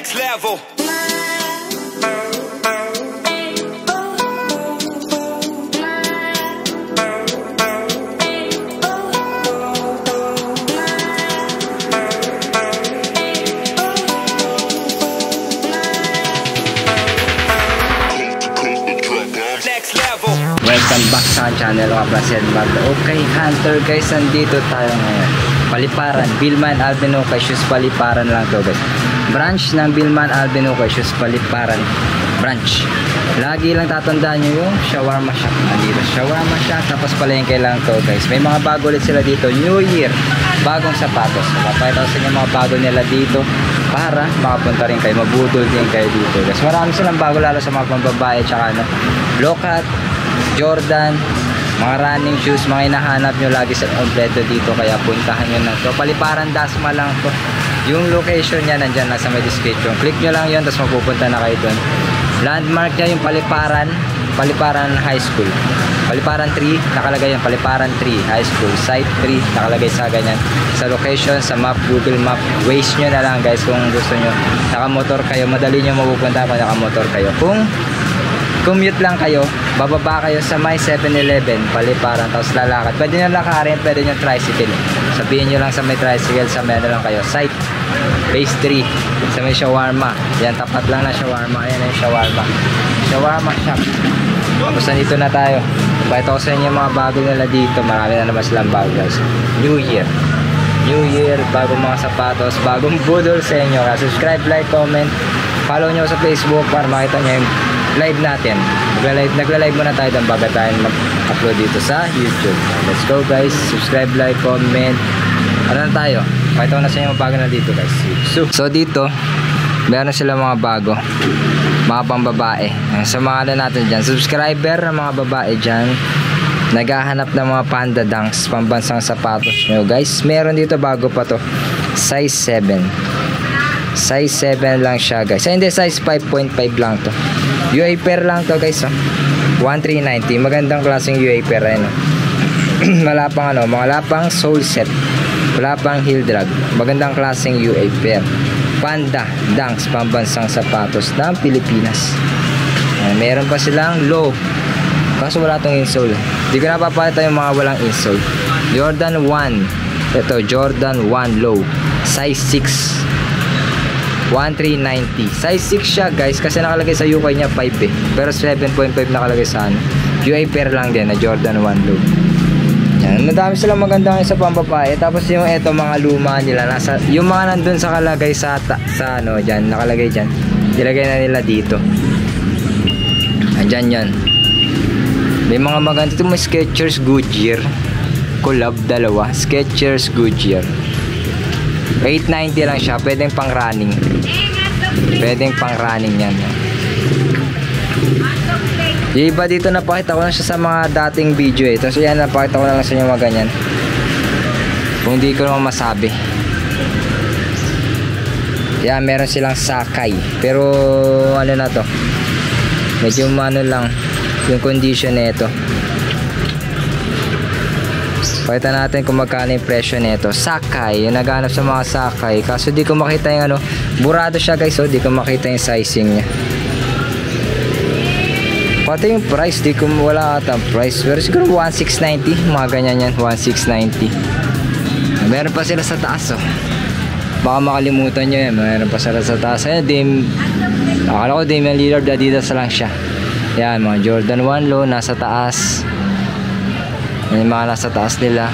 Next level. Welcome back sa channel mga Placer Mag. Okay Hunter guys, nandito tayo ngayon. Paliparan, Billman Alvin Ukay Shoes Paliparan lang to guys. Branch ng Billman Alvin Ukay Shoes Paliparan branch. Lagi lang tatandaan nyo yung shawarma shop. Nandito shawarma shop, tapos palengke lang to guys. May mga bago ulit sila dito, New Year, bagong sapatos. Papayta ko sa inyo mga bago nila dito para makapunta rin kayo, mabudol din kayo dito guys. Marami silang bago, lalo sa mga pambabae tsaka low cut, Jordan, mga running shoes, mga hinahanap nyo lagi sa kompleto dito, kaya puntahan nyo na to. Paliparan Dasma lang to. Yung location nya nandyan na sa may description, click nyo lang yun, tapos mapupunta na kayo dun. Landmark nya yung Paliparan High School, Paliparan 3 nakalagay yung Paliparan 3 High School, Site 3 nakalagay sa ganyan sa location, sa map, Google Map. Waze nyo na lang guys kung gusto nyo. Nakamotor kayo, madali nyo mapupunta kung nakamotor kayo. Kung commute lang kayo, bababa kayo sa may 7-Eleven Paliparan, tapos lalakad. Pwede nyo lakarin, pwede nyo tricycle. Sabihin nyo lang sa may tricycle, sa may lang kayo. Site, base 3, sa may shawarma. Yan, tapat lang na shawarma. Ayan na yung shawarma. Shawarma shop. Tapos nandito na tayo. Pakita ko sa inyo mga bago nila dito. Marami na naman silang bago guys. New Year, bagong mga sapatos, bagong budol sa inyo. Subscribe, like, comment. Follow nyo sa Facebook para makita nyo yung live natin. Nagla-live muna tayo doon bago tayo mag-upload dito sa YouTube. Let's go guys. Subscribe, like, comment. Ano na tayo? Pakita ko na sa inyo mga bago na dito guys. So dito, meron sila mga bago, mga pambabae. Sa mga ano natin dyan, subscriber ng mga babae dyan, naghahanap ng mga Panda Dunks, pambansang sapatos nyo guys. Meron dito bago pa to, size 7. Size 7 lang siya guys. Hindi, size 5.5 lang to. UA pair lang to guys, 1390. Magandang klaseng UA pair rin. Wala pang sole set, wala pang heel drag. Magandang klaseng UA pair. Panda Dunks, pambansang sapatos ng Pilipinas. Meron pa silang low, kaso wala tong insole. Hindi ko napapalita yung mga walang insole. Jordan 1. Ito, Jordan 1 low, size 6, 1390. Size 6 siya guys, kasi nakalagay sa UK nya 5 eh, pero 7.5 nakalagay sa ano. UA pair lang din na Jordan 1 low. Yan, madami silang magandang sa pambabae. Tapos yung eto mga luma nila, nasa yung mga nandun sa kalagay sa ano dyan, nakalagay dyan, ilagay na nila dito. Andyan yan. May mga maganda ito, may Skechers Goodyear collab, dalawa, Skechers Goodyear. 890 lang siya, pwedeng pang running. Pwedeng pang running yan. Yung iba dito, napakita ko na siya sa mga dating video eh. So yan, napakita ko na lang sa inyo mga ganyan, kung hindi ko naman masabi. Yan, meron silang Sakay, pero ano na to, medyo ano lang yung condition nito. Pakita natin kung magkano yung presyo nito. Sakay, yung naghanap sa mga Sakay, kaso di ko makita yung ano, burado siya guys, so di ko makita yung sizing nya. Pati yung price, di ko wala ata price, pero siguro 1690, mga ganyan yan, 1690. Meron pa sila sa taas, oh. Baka makalimutan nyo yan, meron pa sila sa taas. Ayan, akala ko Damian Lillard, Adidas lang siya. Yan, mga Jordan 1 low, nasa taas. Yung mga nasa taas nila.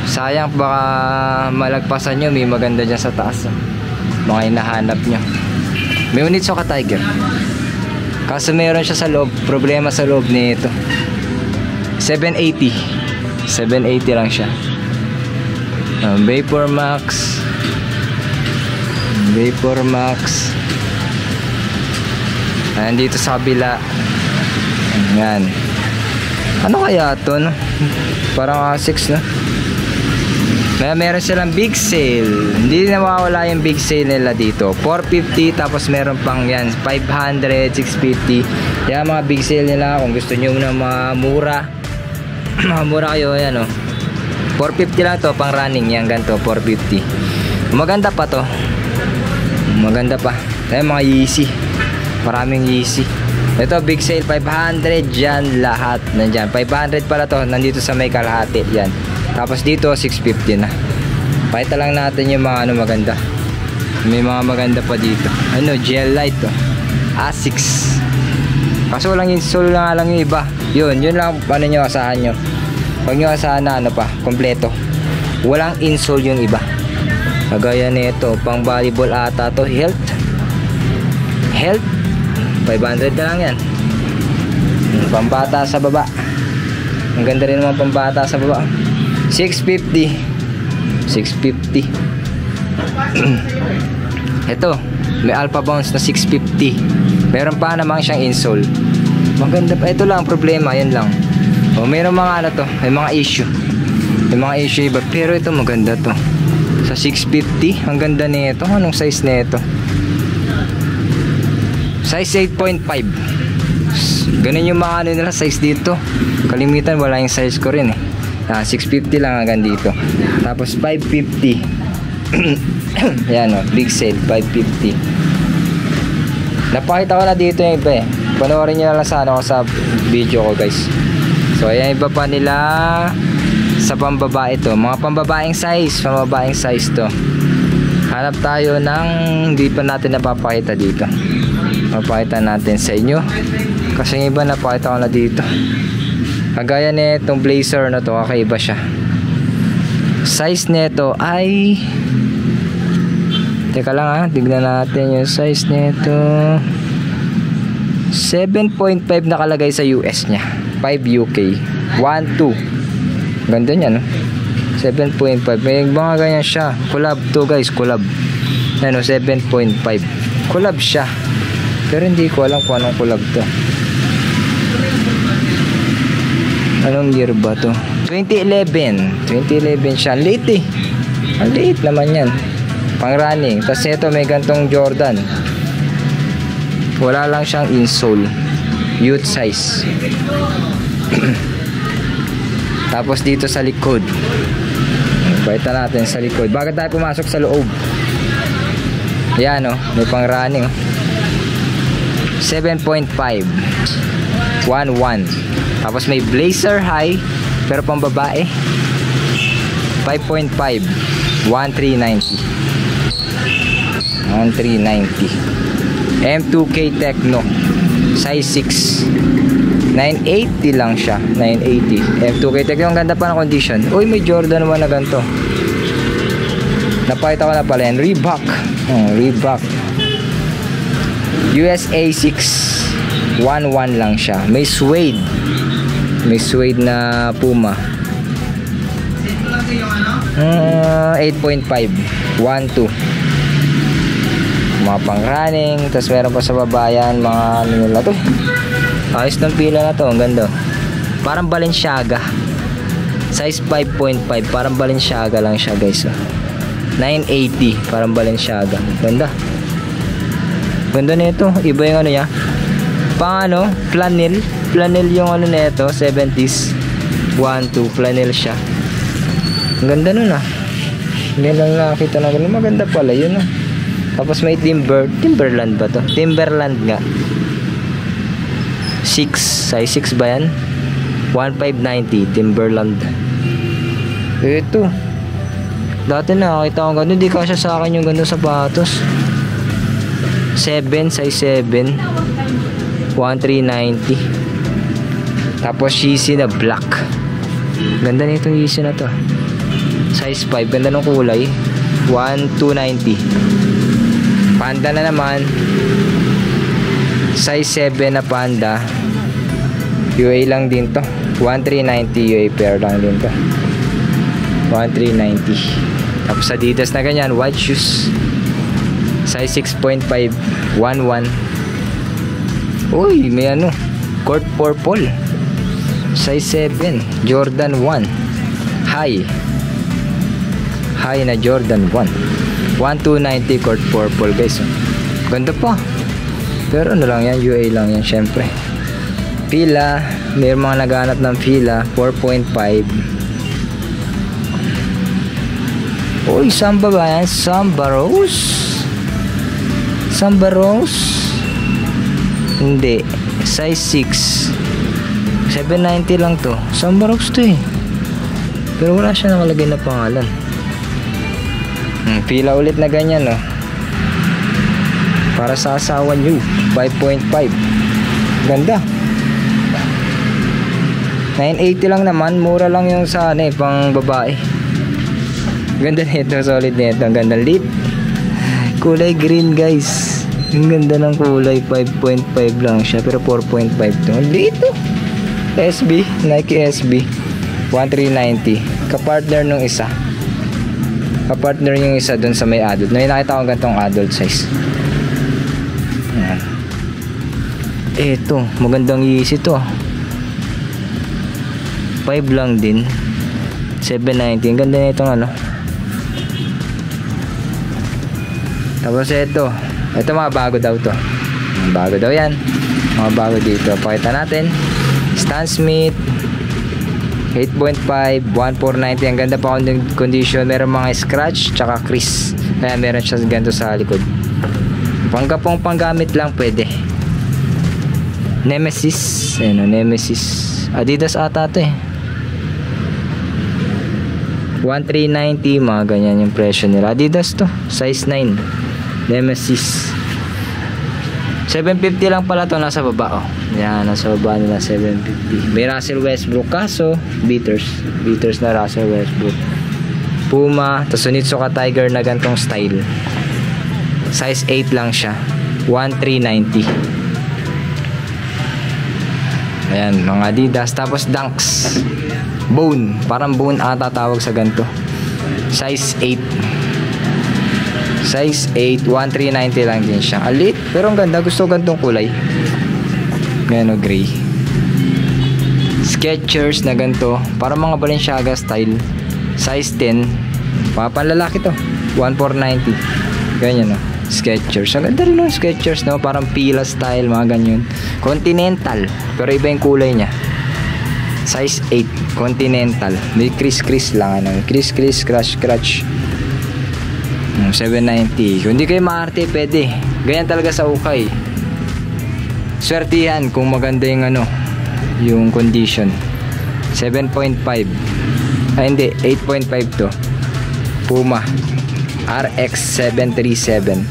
Sayang, baka malagpasan nyo, may maganda dyan sa taas, oh. Mga hinahanap nyo. May Onitsuka Tiger, kaso meron siya sa loob, problema sa loob nito. 780 lang siya. Vapor Max. Nandito sa kabila. Yan. Ano kaya ito, no? Parang A6 na. Meron silang big sale. Hindi nawawala yung big sale nila dito. 450, tapos meron pang yan 500, 650. Yan mga big sale nila. Kung gusto nyo na mura kayo, yan, oh. 450 lang to, pang running yan, ganito, 450. Maganda pa to. Maganda pa. Ayan, mga Yeezy. Maraming Yeezy. Ito, big sale, 500 yan lahat. Nandyan. 500 pala to. Nandito sa may kalahati. Yan. Tapos dito, 650 na. Pakita lang natin yung mga ano maganda. May mga maganda pa dito. Ano, gel light to. Asics. Kaso lang insole lang yung iba. Yun lang ano nyo, asahan nyo. Huwag nyo asahan na ano pa, kompleto. Walang insole yung iba. Kagaya nito, pang volleyball ata to. Health 500 na lang yan. Pambata sa baba. Ang ganda rin naman pambata sa baba. 650. Ito, may Alpha Bounce na 650. Meron pa namang siyang insole. Maganda pa. Ito lang problema, yan lang. O, meron mga ano to, may mga issue. May mga issue iba, pero ito maganda to. Sa 650, ang ganda nito. Anong size nito? Size 8.5. Ganun yung mga ano nila size dito. Kalimitan wala yung size ko rin eh. 650 lang hanggang dito. Tapos 550. Yan o, big sale 550. Napakita ko na dito yung iba eh. Panoorin nyo na lang sa, sa video ko guys. So ayan, iba pa nila sa pambabae to. Mga pambabaeng size. Pambabaeng size to. Hanap tayo ng hindi pa natin napapakita dito. Mapakita natin sa inyo. Kasi yung iba napakita ko na dito. Kagaya nitong blazer na to, kakaiba siya. Size nito ay, teka lang ha, tignan natin yung size nito. 7.5 nakalagay sa US nya, 5 UK, 1.2. Ganda niya no, 7.5. May mga ganyan siya. Collab to guys, collab. Ano, 7.5 collab siya, pero hindi ko alam kung anong collab to. Anong year ba to? 2011 siya. Late eh. Ang late naman yan. Pang running. Tapos ito may gantong Jordan. Wala lang siyang insole. Youth size. Tapos dito sa likod. Pakita natin sa likod. Bakit tayo pumasok sa loob? Yan o. May pang running. 7.5 1.1. Tapos may blazer high pero pang babae 5.5 1390 M2K Techno size 6 980 lang siya. 980 M2K Techno. Ang ganda pa ng condition. Uy, may Jordan naman na ganito. Napakita ko na pala yan. Reebok. Reebok USA 6 1.1 lang siya. May suede. May suede na Puma. 8.5 1.2. Mga pang running. Tapos meron pa sa babayan mga ano nila to. Ayos ng pila na to. Ang ganda. Parang Balenciaga. Size 5.5. Parang Balenciaga lang siya guys. 980. Parang Balenciaga. Ganda. Ganda nito. Iba yung ano niya. Pang ano, flannel yung ano nito, 70s 1.2, flannel siya. Ang ganda nun ah. Hindi lang nakakita na gano'n. Maganda pala yun ah. Tapos may Timberland ba to? Timberland nga 6, size 6 ba yan? 1590 Timberland. Ito dati nakakita ko gano'n. Hindi kasya sa akin yung gano'n sapatos. 7, size 7 1390. Tapos Yeezy na black. Ganda nitong Yeezy na to. Size 5. Ganda ng kulay. 1290. Panda na naman. Size 7 na Panda. UA lang din to. 1390 UA pair lang din to. 1390. Tapos Adidas na ganyan. White shoes. Size 6.5. 11. Uy, may ano, court purple size 7 Jordan 1 high na Jordan 1 1290 court purple guys. Ganda pa, pero ano lang yan, UA lang yan syempre. Pila, may mga naghanap ng pila 4.5. Uy, Samba ba yan? Samba Rose Samba Rose? Hindi. Size 6. 790 lang to. Samba Rose to eh. Pero wala siya nakalagay na pangalan. Pila ulit na ganyan, no? Para sa asawa nyo. 5.5. Ganda. 980 lang naman. Mura lang yung sa ano eh, pang babae. Ganda nito. Solid nito. Ang ganda. Lit. Kulay green, guys. Ang ganda ng kulay. 5.5 lang siya. Pero 4.5 to. Dito. SB. Nike SB. 1390. Kapartner nung isa. Kapartner yung isa dun sa may adult. May nakita ko gantong adult size. Ayan. Eto. Magandang Yeezy to. 5 lang din. 790. Ang ganda na itong ano. Tapos ito. Ito mga bago daw to. Bago daw yan. Mga bago dito. Pakita natin. Stan Smith 8.5 1490. Ang ganda pa condition. Meron mga scratch tsaka crease. Kaya meron siya ganito sa likod. Panggapong panggamit lang pwede. Nemesis. Ayan o, Nemesis. Adidas ata to eh. 1390. Mga ganyan yung presyo nila. Adidas to. Size 9. Nemesis. 750 lang pala to, nasa baba oh. Yan, nasa baba nila 750. May Russell Westbrook kaso beaters na Russell Westbrook. Puma, tapos Onitsuka Tiger na gantong style. Size 8 lang siya. 1390. Ayan, mga Adidas. Tapos Dunks Bone, parang Bone ata tawag sa ganto. Size 8. Size 8, 1390 lang din siya. Alit, pero ang ganda. Gusto ko gantong kulay. Gano, gray. Skechers na ganto. Para mga Balenciaga style. Size 10. Mga panlalaki to. 1490. Ganyan, no. Skechers. Ang ganda rin yung Skechers, no. Parang pila style, mga ganyan. Continental. Pero iba yung kulay niya. Size 8. Continental. May crease lang, ano. Crease, scratch. 790. Kung di kayo maarte, pwede. Ganyan talaga sa ukay. Swertihan kung maganda yung ano, yung condition. 7.5. Ay hindi, 8.5 to. Puma RX 737.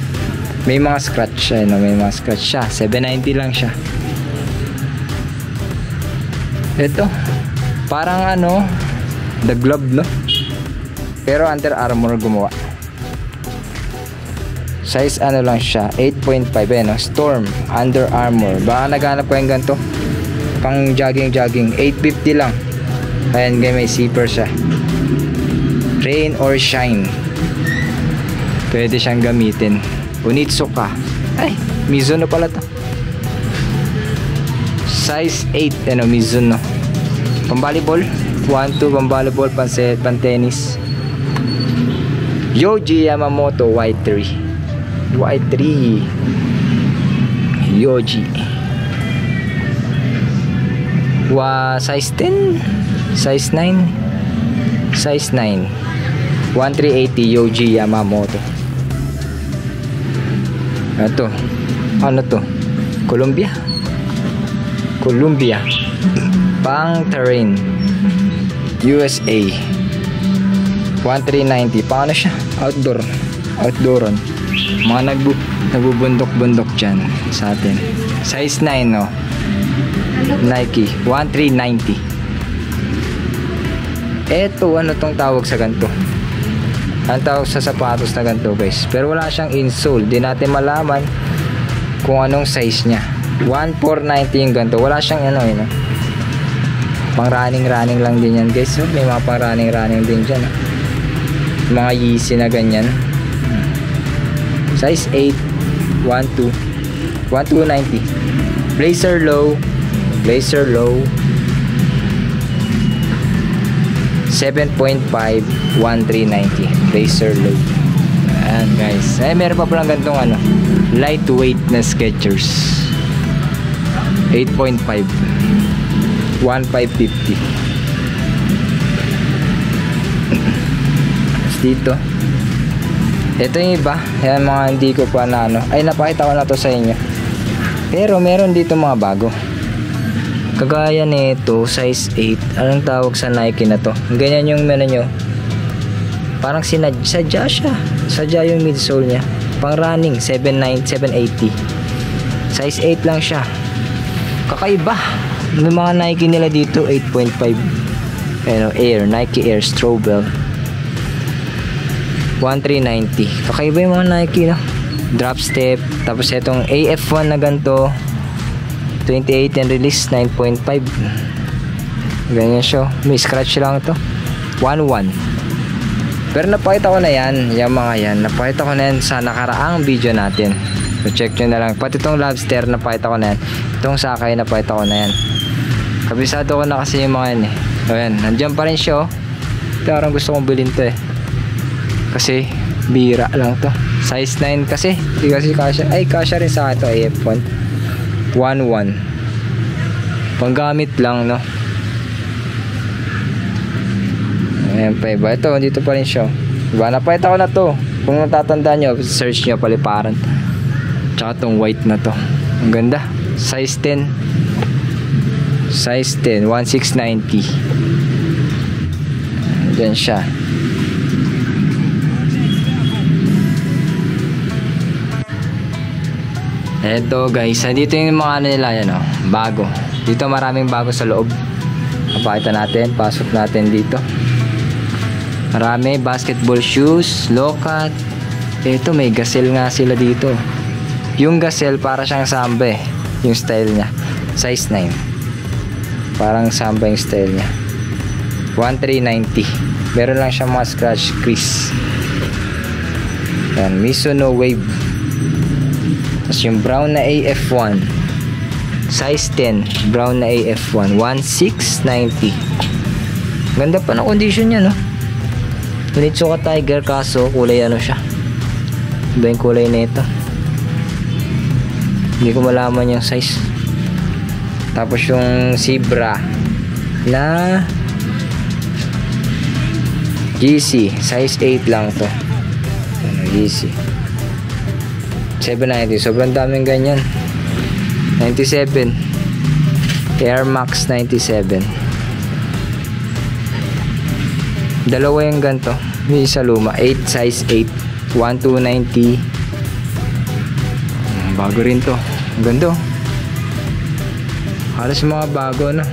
May mga scratch siya, no? May mga scratch siya. 790 lang siya. Ito. Parang ano, The Glove, no? Pero Under Armour gumawa. Size ano lang siya, 8.5 eh, no? Storm, Under Armour. Baka naghanap ko yung ganito pang jogging, 850 lang. Ayan, may zipper siya. Rain or shine, pwede siyang gamitin. Onitsuka, ay, Mizuno pala to. Size 8, ano, Mizuno. Pang volleyball, 1-2, pang volleyball, pan tennis. Yohji Yamamoto Y3 Yohji. Size 10, size 9, size 9. 1380 Yohji Yamamoto. Ito, ano to? Columbia pang terrain, USA. 1390. Paano siya? Outdooron. Mga nagbubundok-bundok dyan sa atin. Size 9, no? Nike 1390. Eto, ano tong tawag sa ganito? Ang tawag sa sapatos na ganito, guys. Pero wala siyang insole. Di natin malaman kung anong size niya. 1490 yung ganito. Wala siyang ano, no? Pang running lang din yan, guys. So, may mga pang running din dyan, no? Mga Yeezy na ganyan. Size 8, 1290. Blazer low 7.5, 1390. Blazer low. Ayan, guys. Meron pa palang ganitong ano, lightweight na Skechers. 8.5, 1550. Dito Ito yung iba. Yan mga hindi ko pa na ano. Ay, napakita ko na to sa inyo. Pero meron dito mga bago. Kagaya nito, size 8. Anong tawag sa Nike na to? Ganyan yung mena nyo. Parang sadya siya. Sadya yung midsole niya. Pang running, 780. Size 8 lang siya. Kakaiba. May mga Nike nila dito, 8.5. Ano, Air. Nike Air Strobel. 1390. Kakaiba yung mga Nike, no? Drop step. Tapos itong AF1 na ganito. 2018 release, 9.5. Ganyan siya. May scratch lang to. 1.1. Pero napakita ko na yan. Yung mga yan. Napakita ko na yan sa nakaraang video natin. So check nyo na lang. Pati itong lobster napakita ko na yan. Itong sakay napakita ko na yan. Kabisado ko na kasi yung mga yan eh. So yan. Nandiyan pa rin siya oh. Parang gusto kong bilhin to eh. Kasi bira lang to. Size 9 kasi. Hindi kasi kasya. Ay kasya rin sa akin to. AF1. 1.1. Panggamit lang no. Ayan pa iba. Ito dito pa rin siya. Diba napakita ko na to. Kung natatandaan nyo, search nyo paliparan. Tsaka tong white na to. Ang ganda. Size 10. Size 10. 1690. Diyan siya. Eto guys, dito yung mga ano nila yan oh, bago. Dito maraming bago sa loob. Papakita natin, pasok natin dito. Marami, basketball shoes, low-cut. Eto may gazelle nga sila dito. Yung gazelle para siyang samba eh, yung style niya. Size 9. Parang samba yung style niya. 1390. Meron lang siyang mga scratch crease. Yan, Mizuno Wave. Tapos yung brown na AF1 size 10 brown na AF1 1690. Ganda pa na condition niya no. Onitsuka Tiger kaso kulay ano siya. Iba yung kulay na ito. Hindi ko malaman yung size. Tapos yung Zebra na GC size 8 lang to. Ano GC 790. Sobrang daming ganyan. 97. Air Max 97. Dalawa yung ganito. May isa luma. 8 size 8. 1290. Bago rin to. Ang ganda. Halos mga bago no.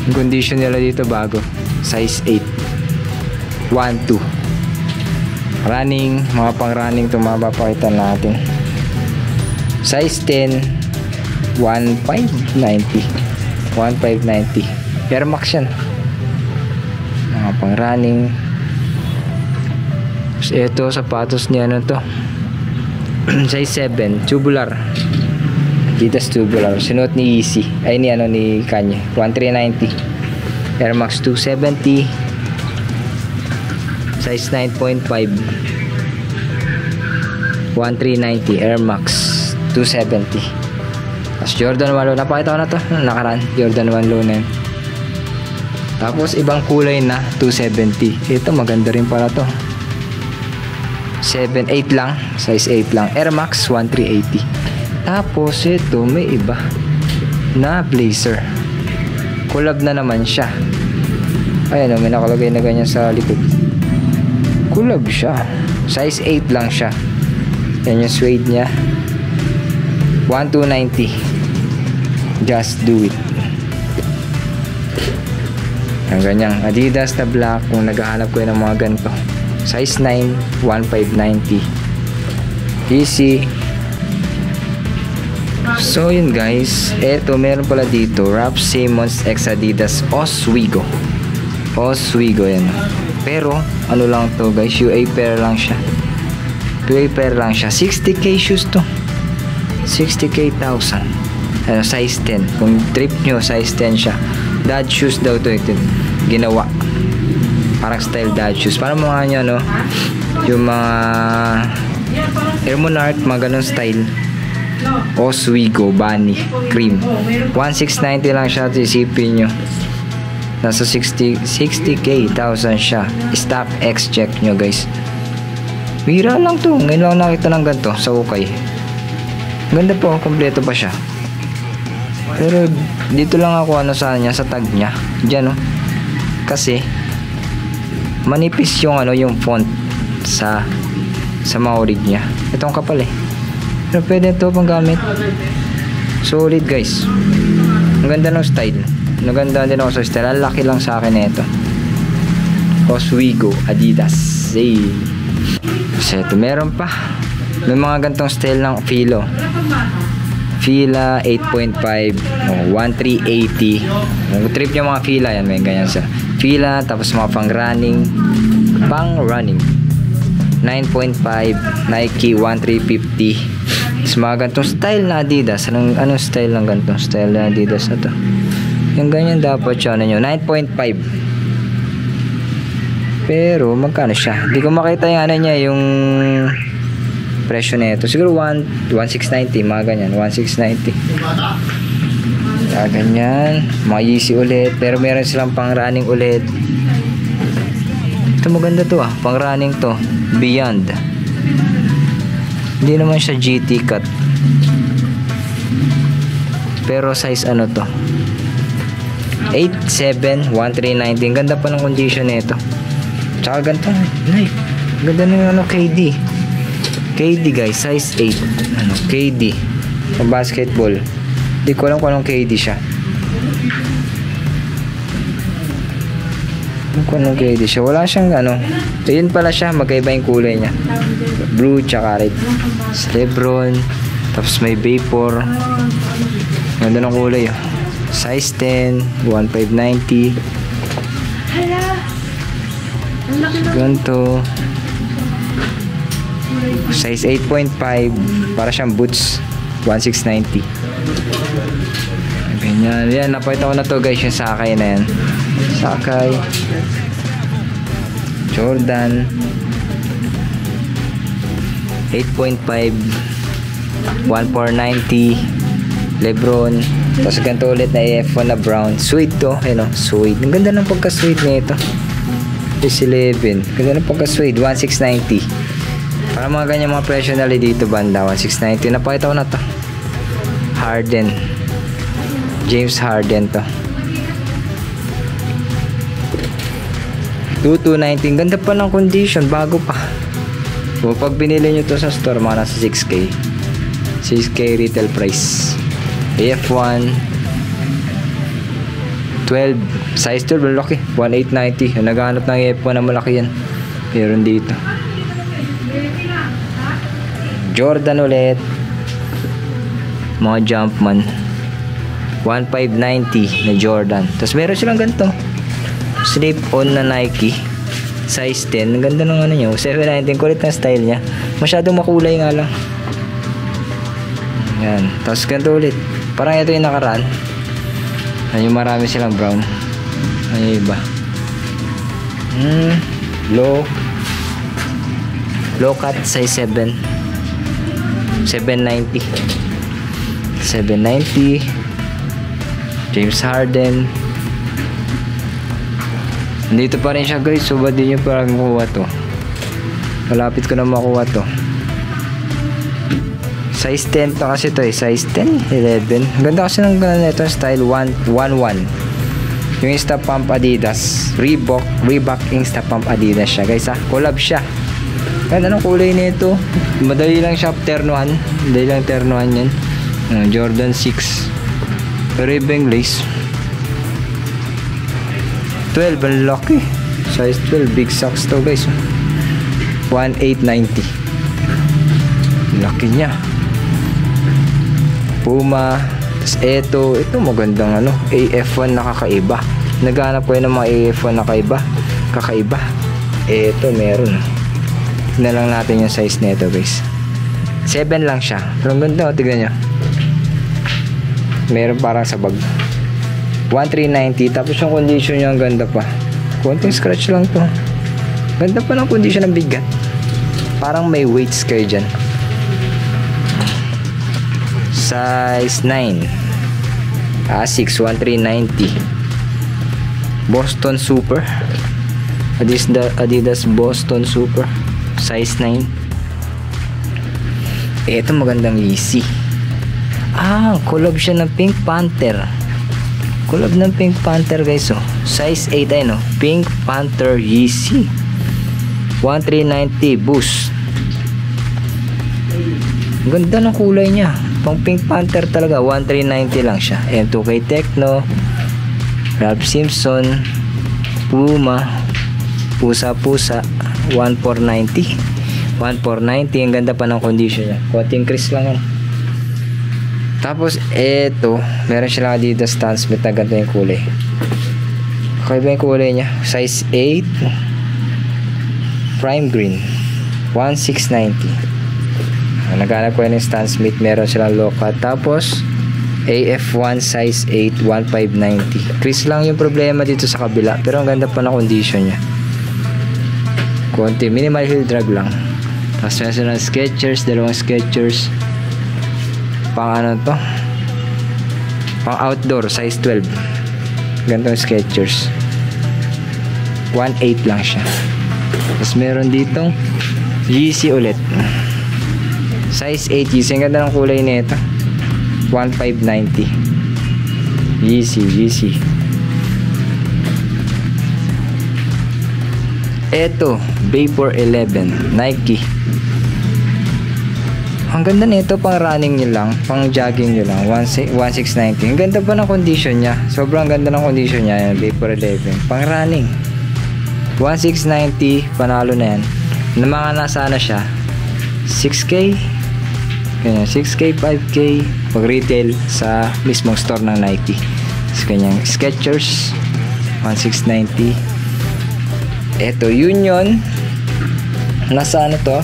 Yung condition nila dito bago. Size 8. 12. Running, mga pang running ito mapapakita natin. Size 10 1590. 1590 Air Max yan. Mga pang running. Tapos ito sapatos niya ano to. Size 7 tubular. Adidas tubular. Sinuot ni Yeezy. Ay ni ano ni Kanye. 1390. Air Max 270. Size 9.5. 1390 Air Max 270. Tapos Jordan 1 low. Napakita ko na to nakaraan. Jordan 1 low na yun. Tapos ibang kulay na 270. Ito maganda rin pala to. 7, 8 lang. Size 8 lang. Air Max 1380. Tapos ito may iba na blazer. Collab na naman siya. Ayan o, may nakalagay na ganyan sa likod. Collab siya. Size 8 lang siya. Yan yung suede niya. 1290. Just do it. Ang ganyang Adidas na black. Kung naghahanap ko ng mga ganito. Size 9. 1590. Easy. So yun guys. Eto meron pala dito. Ralph Simmons X Adidas Oswego. Oswego yan. Pero ano lang to guys, UA pair lang siya. UA pair lang siya. 60k shoes to. 60k thousand. Ano, size 10. Kung trip nyo, size 10 siya. Dad shoes daw to ito. Ginawa. Parang style dad shoes. Parang mga nyo, no? Yung mga Air Monarch, mga ganun style. Oswego, Bunny, Cream. 1690 lang siya. Isipin nyo. Nasa 60k thousand siya. Stock X check nyo guys. Bira lang to. Ngayon lang nakita ng ganito sa ukay. Ganda po, kompleto pa siya. Pero dito lang ako ano sa niya, sa tag niya. Diyan, oh. Kasi manipis yung ano, yung font sa maurig niya. Itong kapal eh. Pero pwede ito pang gamit. Solid guys. Ang ganda ng style. Naganda din ako sa style. Ang laki lang sa akin ito. Oswego Adidas. Hey. So ito meron pa. May mga gantong style ng Fila 8.5 1380. Kung trip yung mga Fila yan, may ganyan sa Fila. Tapos mga pang running 9.5 Nike 1350. Tapos mga gantong style na Adidas. Anong style ng gantong style na Adidas na to? Yung ganyan dapat siya nyo 9.5. Pero magkano siya? Hindi ko makita yung ano niya, yung presyo nito. Siguro 1690, mga ganyan, 1690. Ganyan, mga Yeezy ulit, pero meron silang pang running ulit. Ito maganda to ah, pang running to, Beyond. Hindi naman siya GT cut. Pero size ano to? 8.7 1390. Ganda pa ng condition nito. Tsaka ganito, like, ganda na yung ano, KD guys, size 8 ano, KD sa basketball. Di ko alam kung anong KD siya. Wala siyang ano, yun pala siya, magkaiba yung kulay niya, blue tsaka red. Lebron, tapos may Vapor. Ganda ng kulay oh. Size 10 1590. Ganito. Size 8.5. Para siyang boots. 1690. Ganyan. Yan. Napakita ko na to guys. Yung Sakay na yan. Sakay. Jordan. 8.5. 1490. Lebron. Tapos ganito ulit na AF1 na brown. Suede to. Ayun o. Suede. Ang ganda ng pagka-suede nito. Is 11. Ganda ng pagka-suede. 1690. Para mga ganyan mga presyo na dito banda. 1690. Napakita ko na to. Harden. James Harden to. 2219. Ganda pa ng condition. Bago pa. So, pag binili nyo to sa store, mga nasa 6K. 6K retail price. AF1 12 size 12 malaki 1890. Naghahanap ng AF1 na malaki yan, meron dito. Jordan ulit, mga Jumpman 1590 na Jordan. Tapos meron silang ganito slip on na Nike size 10. Ang ganda ng ano nyo, 719. Kulit na style nya, masyadong makulay nga lang yan. Tapos ganito ulit, parang ito yung nakaraan. Yung marami silang brown. Ano iba? Low cut size 7. 790. James Harden. Dito pa rin siya guys. So ba din yung parang makuha to? Malapit ko na makuha to. Size 10 to kasi to eh. Size 10, 11. Ganda kasi ng ganito style 111. Yung Insta Pump Adidas. Reebok Insta Pump Adidas siya guys ha. Collab siya. Ganda ng kulay nito. Madali lang siya ternuhan. Madali lang ternuhan yan. Jordan 6. Pero ibang lace. 12. Ang laki. Size 12. Big socks to guys. 1890. Laki niya. Puma. Tapos ito magandang ano, AF1 na kakaiba. Naghanap ko yun ng mga AF1 na kakaiba. Ito meron. Tignan lang natin yung size nito guys. 7 lang siya. Pero ang ganda, tignan nyo. Meron parang sa bag. 1390. Tapos yung condition niya ang ganda pa. Konting scratch lang to. Ganda pa ng condition ng bigat. Parang may weights kayo dyan. Size 9. Asics 1390. Boston Super. Adidas Boston Super. size 9. Ito magandang Yeezy. Collab siya ng Pink Panther. Collab ng Pink Panther guys. Size 8 ay no. Pink Panther Yeezy 1390 boost. Ganda ng kulay niya. Pang Pink Panther talaga. 1390 lang siya. M2K Techno, Ralph Simpson, Puma, Pusa 1490. 1490. Ang ganda pa ng condition niya. Konting crease lang yan. Tapos eto, meron siya lang dito Stan Smith na ganda yung kulay. Kakaiba yung kulay niya. Size 8 Prime Green 1690. Naghanap ko yun yung Stan Smith. Meron silang local. Tapos AF1 size 8 1590. Crease lang yung problema dito sa kabila, pero ang ganda pa ng condition nya. Konti minimal heel drag lang. Tapos meron silang Skechers, dalawang Skechers. Pang ano to, pang outdoor size 12. Gantong Skechers 1.8 lang siya. Tapos meron ditong Yeezy ulit size 8 Yeezy. Ang ganda ng kulay nito. 1590 Yeezy. Eto Vapor 11 Nike. Ang ganda nito, pang running nyo lang, pang jogging nyo lang. 1690. Ang ganda pa ng condition nya. Sobrang ganda ng condition nya. Vapor 11 pang running 1690. Panalo na yan. Na mga nasa na siya 6K ganyan, 6K, 5K pag retail sa mismong store ng Nike. So, kanyang Skechers 1690. Eto Union, nasa ano to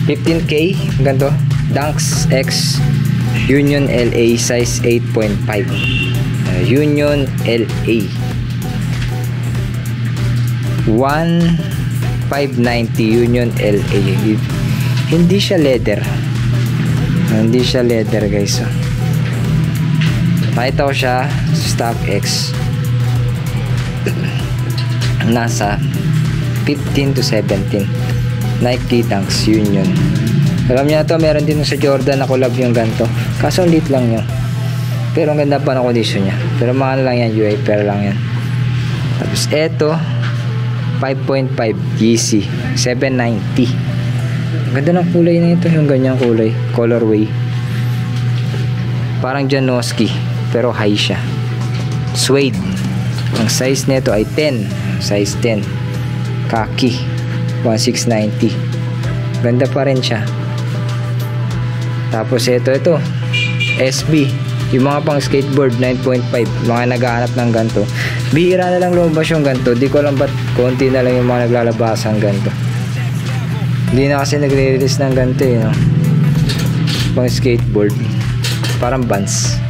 15K. Ganito Dunks X Union LA size 8.5. Union LA 1590 Union LA. Hindi siya leather. Hindi siya leather guys. Pakita ko siya Stock X. Nasa 15 to 17 Nike Dunks Union. Alam niya to, meron din sa Jordan na collab yung ganito. Kaso lit lang yun. Pero ang ganda pa ng condition niya. Pero mga lang yan, UI pair lang yan. Tapos eto 5.5 Yeezy 790. Ganda ng kulay na ito, yung ganyang kulay, colorway. Parang Janoski, pero high siya. Suede. Ang size nito ay 10. Size 10. Khaki. 1690. Ganda pa rin siya. Tapos ito. SB. Yung mga pang skateboard, 9.5. Mga naghahanap ng ganito. Bihira na lang lumabas yung ganito. Di ko alam ba't konti na lang yung mga naglalabasang ganito. Hindi na kasi nagre-release ng ganito no? Pang skateboard. Parang Vans.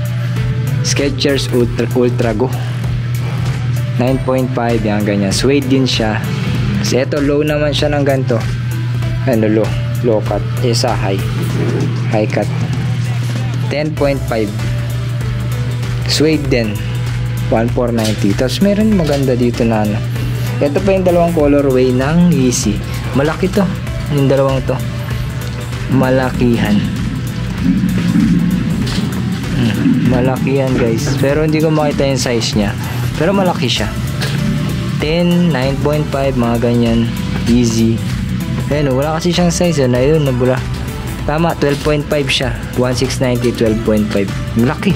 Skechers Ultra Go 9.5. Yan ganyan. Suede din siya. Kasi ito low naman siya ng ganito. Ano low cut. Isa high cut. 10.5. Suede din 1490. Tapos meron maganda dito na ano. Ito pa yung dalawang colorway ng Yeezy. Malaki to. Yung dalawang to malakihan. Malakihan guys, pero hindi ko makita yung size nya, pero malaki siya. 10, 9.5 mga ganyan. Yeezy. Ayun, wala kasi siyang size na yun, nabula. Tama, 12.5 siya. 1690 12.5. Malaki.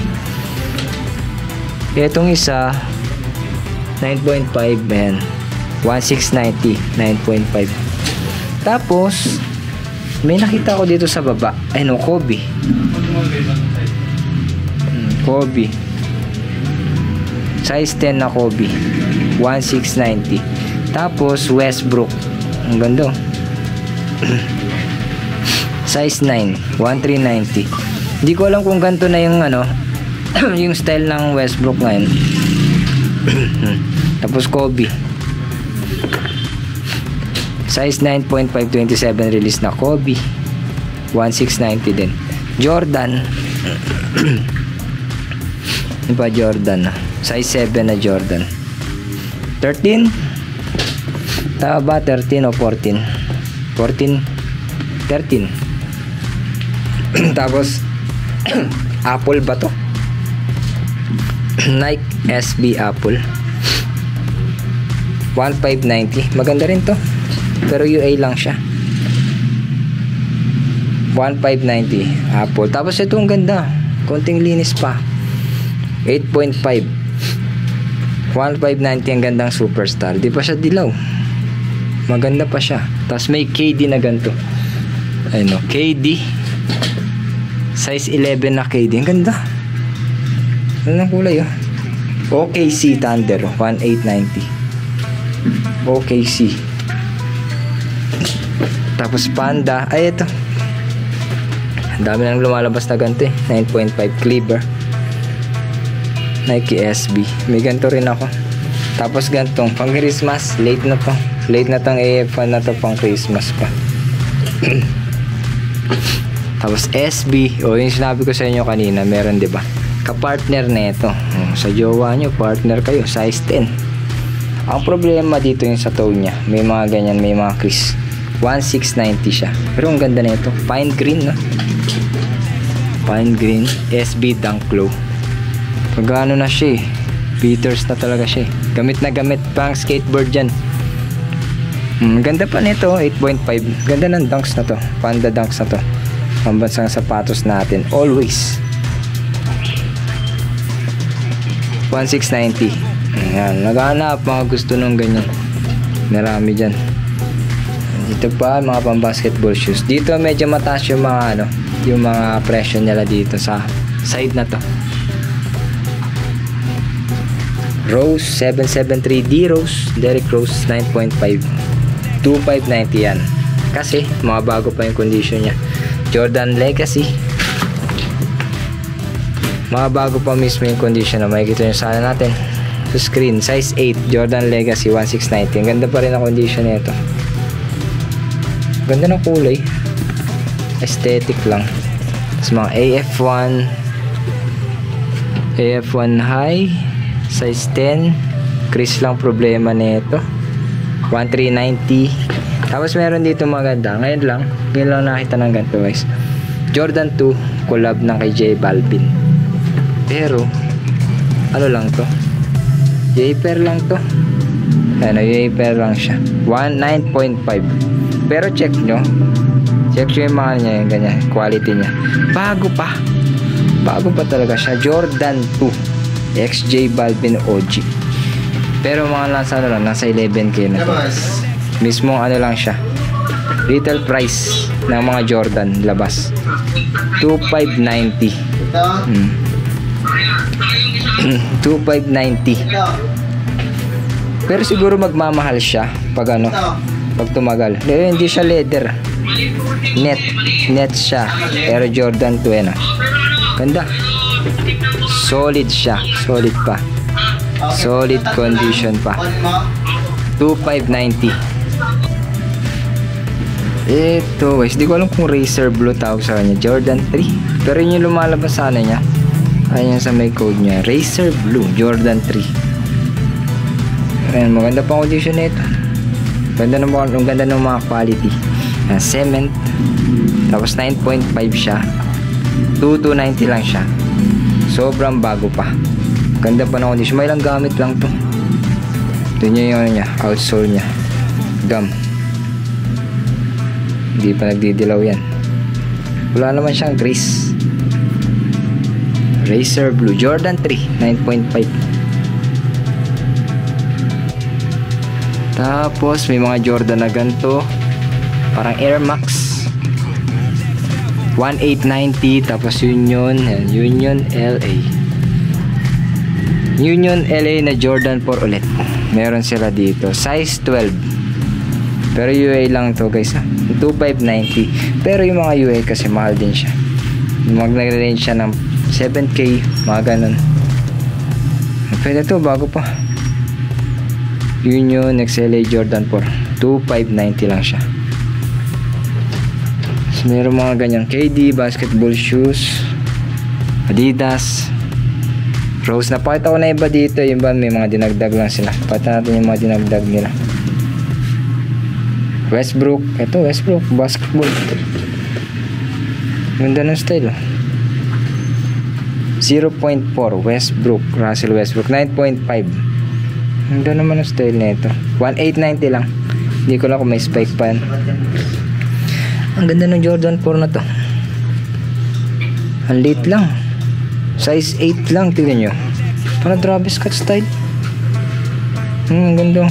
Itong isa 9.5 yan. 1690 9.5. Tapos may nakita ko dito sa baba. Ayun, Kobe. Kobe. Size 10 na Kobe. 1690. Tapos Westbrook. Ang ganda. Size 9. 1390. Hindi ko alam kung ganito na yung ano yung style ng Westbrook ngayon. Tapos Kobe. Size 9.527 release na Kobe. 1690 din. Jordan. Yung pa Jordan. Size 7 na Jordan. 13. Tama ba? 13 o 14? 14, 13. Tapos Apple ba to? Nike SB Apple 1590. Maganda rin to, pero UA lang siya. 1590 Apple. Tapos ito ang ganda, konting linis pa, 8.5, 1590. Ang gandang Superstar, di pa siya dilaw, maganda pa siya. Tapos may KD na ganito, ayun o, KD size 11 na KD. Ang ganda, ano ng kulay oh. OKC Thunder 1890 OKC. Tapos Panda, ay ito, ang dami nang lumalabas na ganito eh. 9.5 Cleaver, Nike SB. May ganito rin ako. Tapos gantong pang Christmas, late na to, late na tong AF1 na to, pang Christmas pa. Tapos SB, o yung sinabi ko sa inyo kanina, meron 'di ba? Kapartner nito. Sa jowa nyo, partner kayo, size 10. Ang problema dito yung sa toe niya, may mga ganyan, may mga crease. 1690 siya. Pero ang ganda nito, pine green, no? Pine green, SB Dunk Low. Pagano na siya eh. Beaters na talaga siya eh. Gamit na gamit pang skateboard dyan. Ganda pa nito, 8.5. Ganda ng dunks na to, Panda dunks na to. Pambansang sapatos natin, always. 1690. Ayan, naghahanap mga gusto nung ganyan, marami dyan. Dito pa mga pang basketball shoes. Dito medyo mataas yung mga ano, yung mga presyo nila dito sa side na to. Rose 773, Rose, Derrick Rose 9.5, 2590 yan. Kasi mga bago pa yung condition niya. Jordan Legacy, mga bago pa mismo yung condition na makikita nyo sana natin sa screen. Size 8, Jordan Legacy 1690. Ang ganda pa rin ang condition nito. Ganda ng kulay, aesthetic lang. Tapos mga AF1 high, size 10, crease lang problema nito, 1390. Tapos meron dito maganda, ngayon lang nakita ng ganito guys, Jordan 2 collab ng kay J Balvin. Pero ano lang to, J-Pair lang to, ano, J-Pair lang siya, 9.5. pero check nyo yung mga niya, yung ganyan, quality niya, bago pa talaga siya. Jordan 2 XJ Balvin OG, pero mga nasa ano lang, nasa 11k na to. Mismo ano lang siya, retail price ng mga Jordan labas 2590. 2590. Pero siguro magmamahal siya pag ano, pag tumagal. Hindi siya leather, net siya, pero Jordan 2 na ganda, solid siya, solid pa, solid condition pa. 2590. Ito guys, di ko alam kung Racer Blue tawag sa kanya, Jordan 3, pero yun yung lumalabas sa niya, ayun sa may code niya, Racer Blue Jordan 3. Ayan, maganda pa condition nito, ganda ng mga quality. Cement, tapos 9.5 siya, 2290 lang siya, sobrang bago pa, ganda pa ng condition. May lang gamit lang to. Ito nyo yung niya, outsole nya, gum, hindi pa nagdidilaw yan, wala naman siyang grease. Racer Blue Jordan 3 9.5. Tapos may mga Jordan na ganito, parang Air Max 1890. Tapos Union LA na Jordan 4 ulit, meron sila dito, size 12, pero UA lang to guys ha, 2590. pero yung mga UA kasi mahal din siya, mag-range siya ng 7k, mga ganun. Pwede to, bago pa, Union XLA Jordan 4 2590 lang siya. So, meron mga ganyan KD basketball shoes, Adidas, Rose. Napakita ko na iba dito, yung ba may mga dinagdag lang sila, pakita natin yung mga dinagdag nila. Westbrook. Ito, Westbrook. Basketball. Ganda ng style. 0.4. Westbrook. Russell Westbrook. 9.5. Ganda naman ang style na ito. 1,890 lang. Hindi ko lang kung may spike pa yan. Ang ganda ng Jordan 4 na to. Ang late lang. Size 8 lang. Tignan nyo. Parang Travis Scott style. Ang ganda.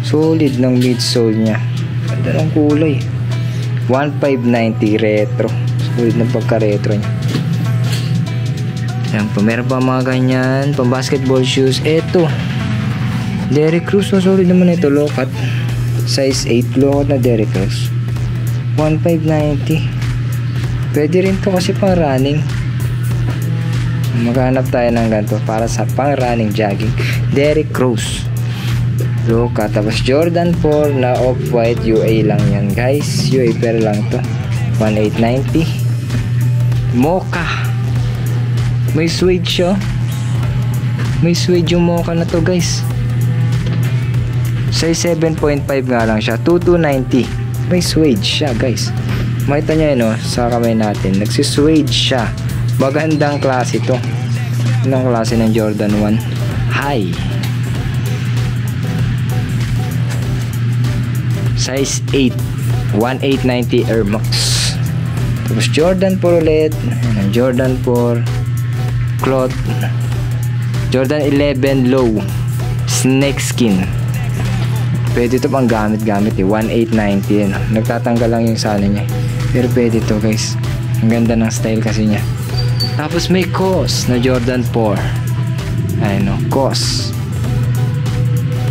Solid ng midsole nya. Ganda ng kulay. 1,590 retro. Solid ng pagka-retro nya. Ayan po. Meron pa mga ganyan. Pang basketball shoes. Eto. Derrick Rose. Solid naman ito. Low cut. Size 8. Low cut na Derrick Rose. 1,590. Pwede rin to kasi pang running. Maghanap tayo ng ganito para sa pang running jogging. Derrick Rose. Low cut. Tapos Jordan 4 na off-white. UA lang yan guys. UA pero lang to. 1,890. Mocha. May suede siya. May suede yung mocha na to guys. Size 7.5 nga lang siya. 2,290. May suede siya guys. Makita nyo yun sa kamay natin. Nagsisuede siya. Magandang klase to. Anong klase ng Jordan 1 High. Size 8. 1,890 Air Max. Tapos Jordan 4 ulit. Jordan 4 cloth. Jordan 11 low. Snake skin. Pwede ito pang gamit-gamit 1,890 yan. Nagtatanggal lang yung sana niya. Pero pwede ito guys. Ang ganda ng style kasi niya. Tapos may COS na Jordan 4. Ayun COS.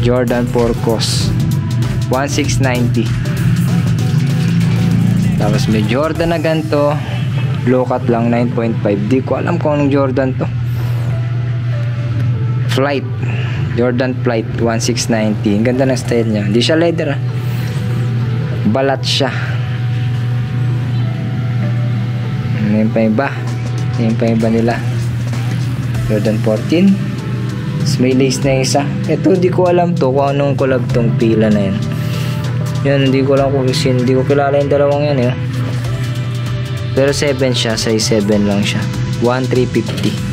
Jordan 4 COS. 1,690. Tapos may Jordan na ganito. Low cut lang 9.5. Di ko alam kung anong Jordan to. Flight. Jordan Flight 1,690. Ang ganda ng style niya. Hindi siya leather. Balat siya. Yan pa iba. Yan pa iba nila. Jordan 14. Tapos may lace na isa. Ito di ko alam to kung anong collab tong pila na yan. Yan hindi ko lang kung hindi ko kilala yung dalawang yan Pero 7 siya. Size 7 lang siya. 1,350.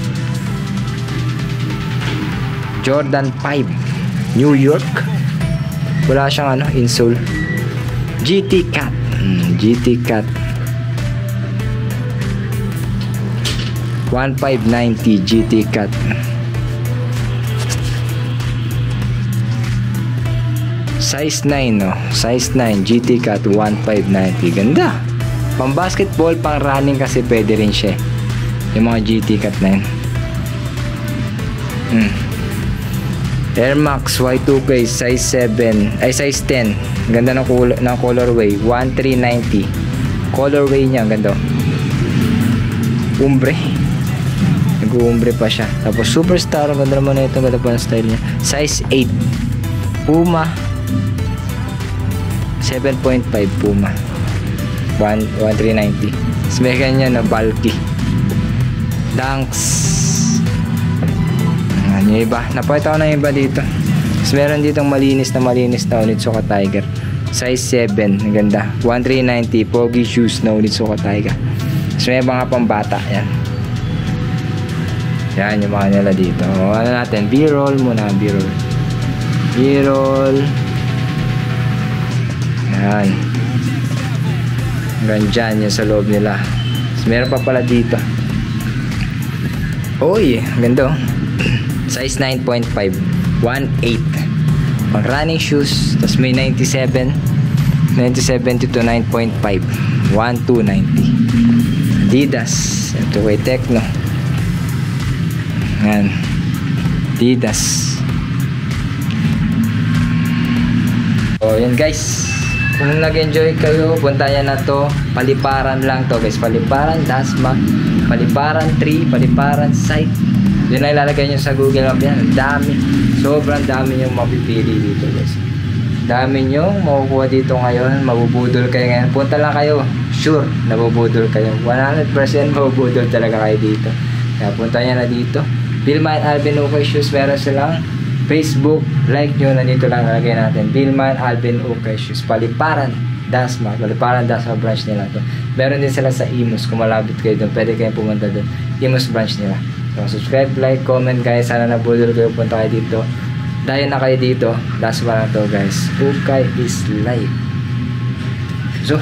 Jordan 5 New York. Wala siyang insole. GT Cat. GT Cat 1,590 GT Cat. Size 9 Size 9 GT Cat 1,590. Ganda. Pang basketball, pang running kasi pwede rin siya. Yung mga GT Cat na yun. Air Max Y2K size 7 ay size 10. Ganda ng colorway 1,390. Colorway niya ganda. Umbre. Nag-umbre pa siya. Tapos Superstar, ganda naman ito, ganda pa ng style niya. Size 8. Puma 7.5 Puma 1,390. Tapos may ganyan na bulky. Dunks. Yung iba, napakita ko na yung iba dito. Tapos meron ditong malinis na Onitsuka Tiger size 7, ang ganda 1,390 pogi shoes na Onitsuka Tiger. Tapos may mga pambata yan yung mga nila dito. Ano natin, B-roll muna. B-roll yan hanggang dyan yung sa loob nila. Tapos meron pa pala dito. Oy, ganda size 9.5 1.8 pang running shoes. Tapos may 97 to 9.5 1,290 Adidas. Ito kay Tecno yan Adidas. So yan guys, kung nag-enjoy kayo, punta nyo na to. Paliparan lang to guys. Paliparan Dasma, Paliparan 3, Paliparan site. Yun na ilalagay nyo sa Google Map yan. Ang dami. Sobrang dami nyo mapipili dito guys. Dami nyo makukuha dito ngayon. Mabubudol kayo ngayon. Punta lang kayo. Sure, nabubudol kayo. 100% mabubudol talaga kayo dito. Kaya punta nyo na dito. Vilman Alvin Okay Shoes. Meron silang Facebook, like nyo, nandito lang nalagay natin. Billman Alvin Okay Shoes, Paliparan, Dasma. Paliparan, Dasma branch nila to. Meron din sila sa Imus. Kung malapit kayo doon, pwede kayong pumunta doon. Imus branch nila. So, subscribe, like, comment guys. Sana nabudol kayo, punta kayo dito. Dahil na kayo dito, Dasma na to guys. Okay is life. So,